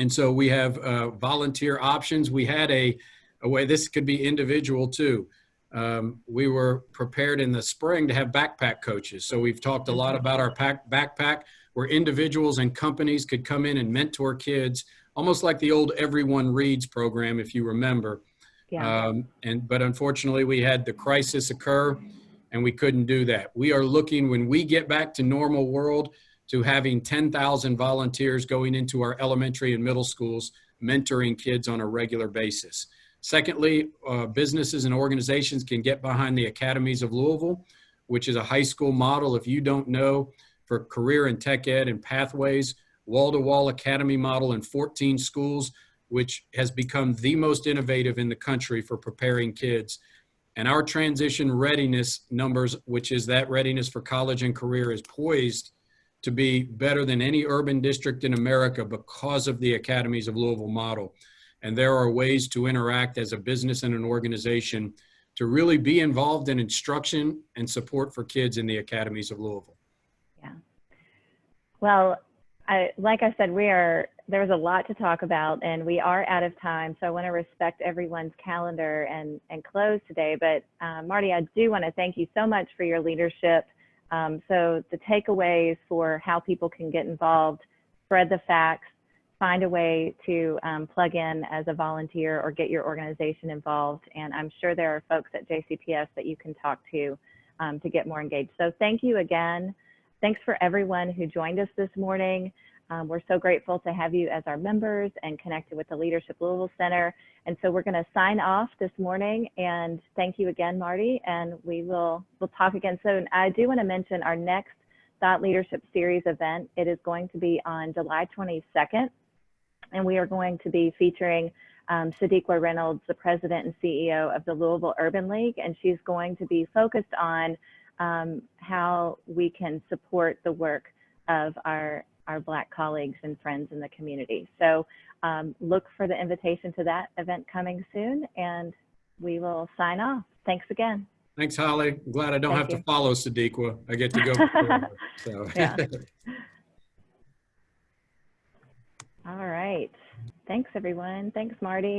S3: so we have volunteer options. We had a way, this could be individual too. We were prepared in the spring to have backpack coaches. So we've talked a lot about our backpack, where individuals and companies could come in and mentor kids, almost like the old Everyone Reads program, if you remember.
S1: Yeah.
S3: But unfortunately, we had the crisis occur, and we couldn't do that. We are looking, when we get back to normal world, to having 10,000 volunteers going into our elementary and middle schools, mentoring kids on a regular basis. Secondly, businesses and organizations can get behind the Academies of Louisville, which is a high school model. If you don't know, for career and tech ed and pathways, wall-to-wall academy model in 14 schools, which has become the most innovative in the country for preparing kids. And our transition readiness numbers, which is that readiness for college and career, is poised to be better than any urban district in America because of the Academies of Louisville model. And there are ways to interact as a business and an organization to really be involved in instruction and support for kids in the Academies of Louisville.
S1: Yeah. Well, like I said, there's a lot to talk about, and we are out of time. So I want to respect everyone's calendar and close today. But Marty, I do want to thank you so much for your leadership. So the takeaways for how people can get involved, spread the facts, find a way to plug in as a volunteer or get your organization involved. And I'm sure there are folks at JCPS that you can talk to get more engaged. So thank you again. Thanks for everyone who joined us this morning. We're so grateful to have you as our members and connected with the Leadership Louisville Center. And so we're going to sign off this morning, and thank you again, Marty, and we'll talk again soon. I do want to mention our next Thought Leadership Series event. It is going to be on July 22nd, and we are going to be featuring Sadiqa Reynolds, the president and CEO of the Louisville Urban League, and she's going to be focused on how we can support the work of our Black colleagues and friends in the community. So look for the invitation to that event coming soon, and we will sign off. Thanks again.
S3: Thanks, Holly. I'm glad I don't have to follow Sadiqa. I get to go forward, so.
S1: Yeah. All right. Thanks, everyone. Thanks, Marty.